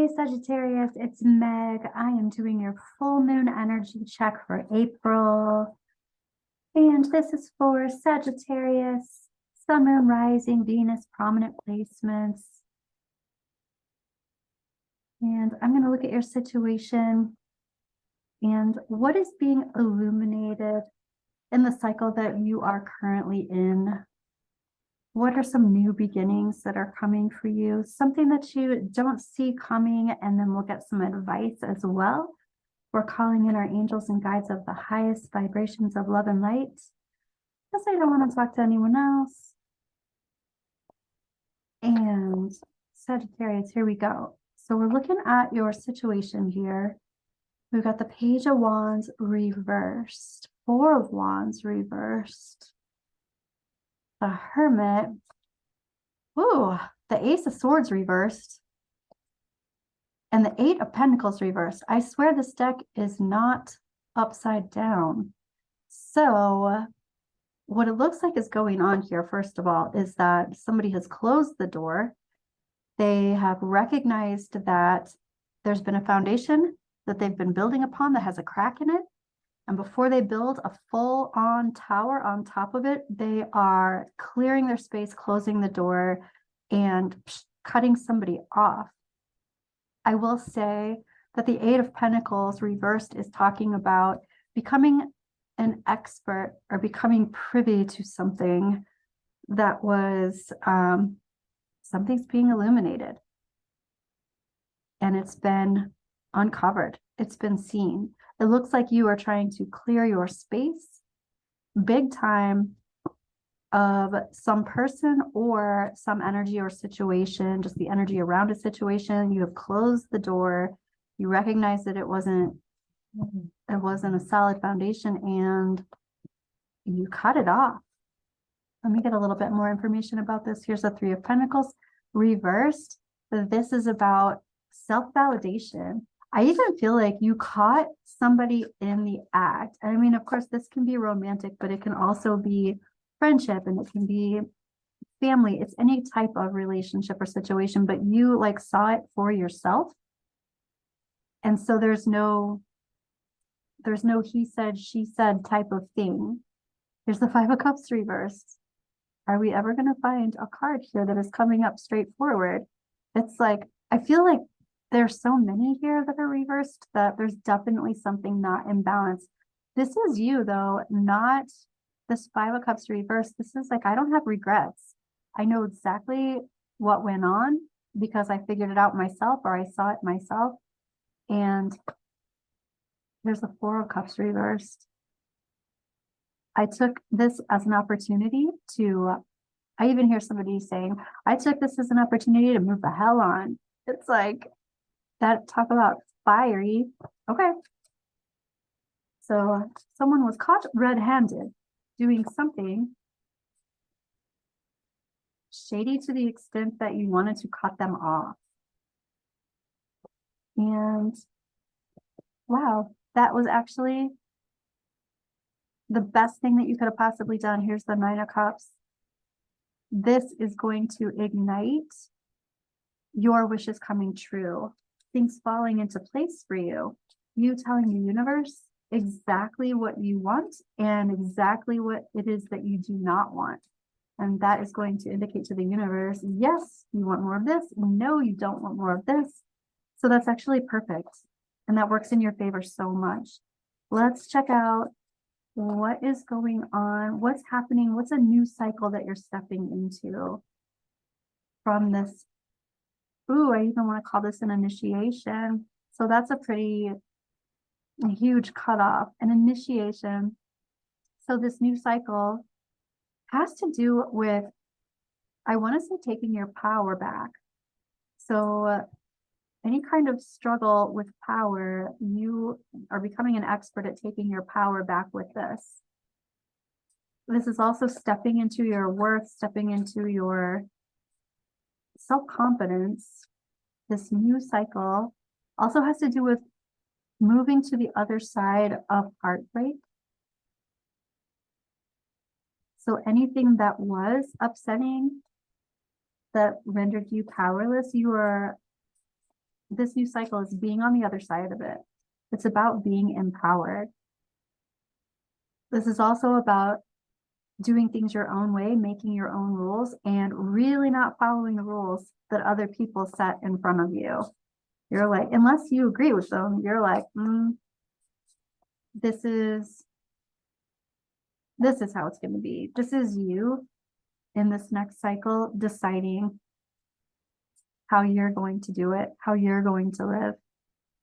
Hey Sagittarius, it's Meg. I am doing your full moon energy check for April. And this is for Sagittarius, Sun, Moon, Rising, Venus, prominent placements. And I'm going to look at your situation and what is being illuminated in the cycle that you are currently in. What are some new beginnings that are coming for you? Something that you don't see coming, and then we'll get some advice as well. We're calling in our angels and guides of the highest vibrations of love and light, because I don't want to talk to anyone else. And Sagittarius, here we go. So we're looking at your situation here. We've got the Page of Wands reversed, Four of Wands reversed, the Hermit. Ooh, the Ace of Swords reversed. And the Eight of Pentacles reversed. I swear this deck is not upside down. So what it looks like is going on here, first of all, is that somebody has closed the door. They have recognized that there's been a foundation that they've been building upon that has a crack in it. And before they build a full-on tower on top of it, they are clearing their space, closing the door, and cutting somebody off. I will say that the Eight of Pentacles reversed is talking about becoming an expert or becoming privy to something that was, something's being illuminated. And it's been uncovered. It's been seen. It looks like you are trying to clear your space big time of some person or some energy or situation, just the energy around a situation. You have closed the door. You recognize that it wasn't a solid foundation, and you cut it off. Let me get a little bit more information about this. Here's the Three of Pentacles reversed. This is about self-validation. I even feel like you caught somebody in the act. I mean, of course, this can be romantic, but it can also be friendship, and it can be family. It's any type of relationship or situation, but you like saw it for yourself. And so there's no he said, she said type of thing. Here's the Five of Cups reversed. Are we ever going to find a card here that is coming up straightforward? It's like, I feel like there's so many here that are reversed that there's definitely something not in balance. This is you though, not this Five of Cups reversed. This is like, I don't have regrets. I know exactly what went on because I figured it out myself, or I saw it myself. And there's the Four of Cups reversed. I took this as an opportunity to, I even hear somebody saying, I took this as an opportunity to move the hell on. It's like, that talk about fiery. Okay. So someone was caught red-handed doing something shady to the extent that you wanted to cut them off. And wow, that was actually the best thing that you could have possibly done. Here's the Nine of Cups. This is going to ignite your wishes coming true, things falling into place for you, you telling the universe exactly what you want and exactly what it is that you do not want. And that is going to indicate to the universe, yes, you want more of this. No, you don't want more of this. So that's actually perfect. And that works in your favor so much. Let's check out what is going on, what's happening, what's a new cycle that you're stepping into from this. Ooh, I even want to call this an initiation. So that's a pretty huge cutoff, an initiation. So this new cycle has to do with, I want to say, taking your power back. So any kind of struggle with power, you are becoming an expert at taking your power back with this. This is also stepping into your worth, stepping into your self-confidence. This new cycle also has to do with moving to the other side of heartbreak. So anything that was upsetting, that rendered you powerless, you are this new cycle is being on the other side of it. It's about being empowered. This is also about doing things your own way, making your own rules, and really not following the rules that other people set in front of you. You're like, unless you agree with them, you're like, this is how it's going to be. This is you in this next cycle deciding how you're going to do it, how you're going to live.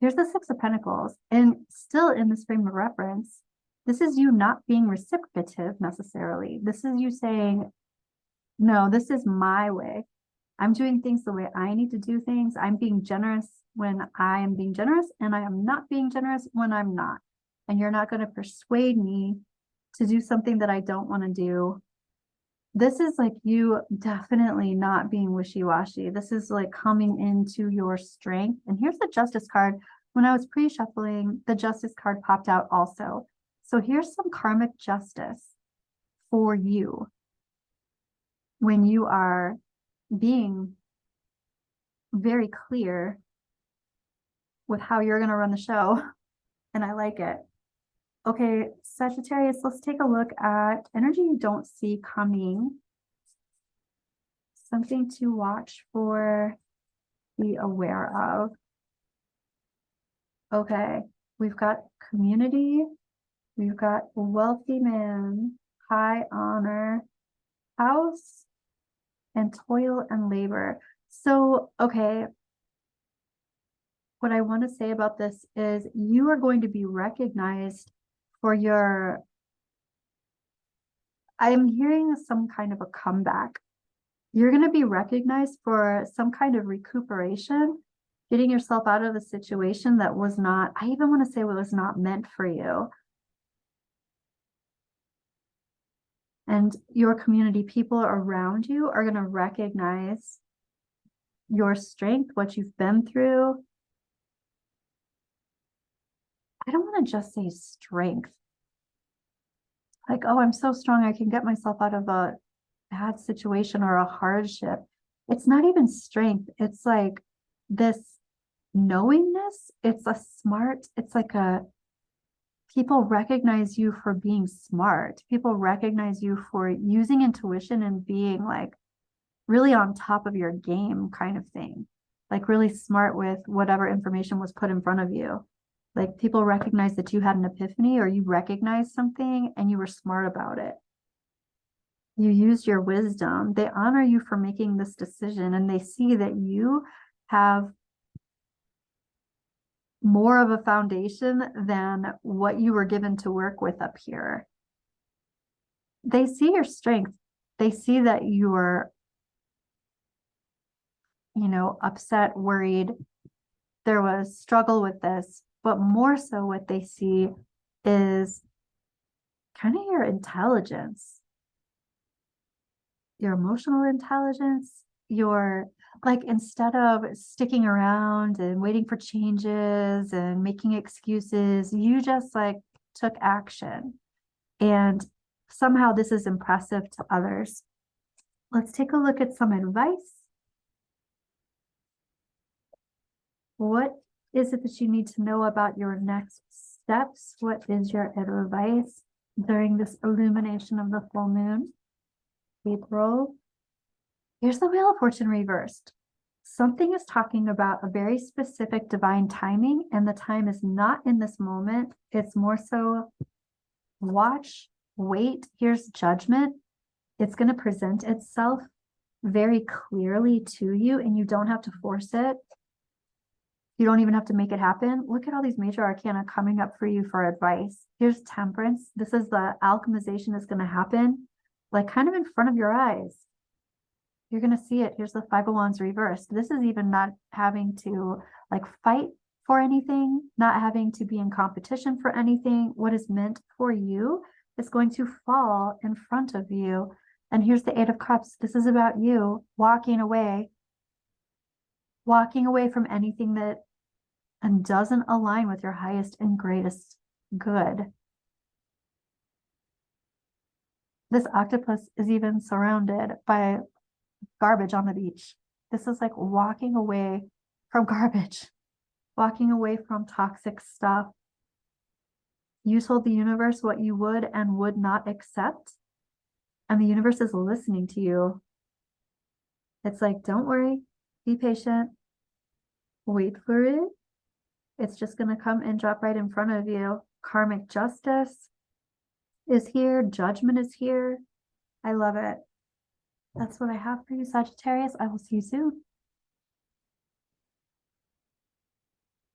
Here's the Six of Pentacles, and still in this frame of reference, this is you not being reciprocative necessarily. This is you saying, no, this is my way. I'm doing things the way I need to do things. I'm being generous when I am being generous, and I am not being generous when I'm not. And you're not going to persuade me to do something that I don't want to do. This is like you definitely not being wishy-washy. This is like coming into your strength. And here's the Justice card. When I was pre-shuffling, the Justice card popped out also. So here's some karmic justice for you when you are being very clear with how you're going to run the show. And I like it. Okay, Sagittarius, let's take a look at energy you don't see coming. Something to watch for, be aware of. Okay, we've got community. We've got wealthy man, high honor, house, and toil and labor. So, okay, what I want to say about this is you are going to be recognized for your, I'm hearing some kind of a comeback. You're going to be recognized for some kind of recuperation, getting yourself out of a situation that was not, I even want to say, was not meant for you. And your community, people around you are going to recognize your strength, what you've been through. I don't want to just say strength. Like, oh, I'm so strong, I can get myself out of a bad situation or a hardship. It's not even strength. It's like this knowingness. It's like a, people recognize you for being smart. People recognize you for using intuition and being like really on top of your game kind of thing. Like really smart with whatever information was put in front of you. Like people recognize that you had an epiphany or you recognized something and you were smart about it. You used your wisdom. They honor you for making this decision, and they see that you have more of a foundation than what you were given to work with up here. They see your strength. They see that you are, upset, worried. There was struggle with this, but more so what they see is kind of your intelligence, your emotional intelligence, your, like, instead of sticking around and waiting for changes and making excuses, you just like took action. And somehow this is impressive to others. Let's take a look at some advice. What is it that you need to know about your next steps? What is your advice during this illumination of the full moon? April. Here's the Wheel of Fortune reversed. Something is talking about a very specific divine timing, and the time is not in this moment. It's more so watch, wait. Here's Judgment. It's going to present itself very clearly to you, and you don't have to force it. You don't even have to make it happen. Look at all these major arcana coming up for you for advice. Here's Temperance. This is the alchemization that's going to happen, like kind of in front of your eyes. You're going to see it. Here's the Five of Wands reversed. This is even not having to like fight for anything, not having to be in competition for anything. What is meant for you is going to fall in front of you. And here's the Eight of Cups. This is about you walking away from anything that doesn't align with your highest and greatest good. This octopus is even surrounded by garbage on the beach. This is like walking away from garbage, walking away from toxic stuff. You told the universe what you would and would not accept, and the universe is listening to you. It's like, don't worry, be patient, wait for it. It's just going to come and drop right in front of you. Karmic justice is here. Judgment is here. I love it. That's what I have for you, Sagittarius. I will see you soon.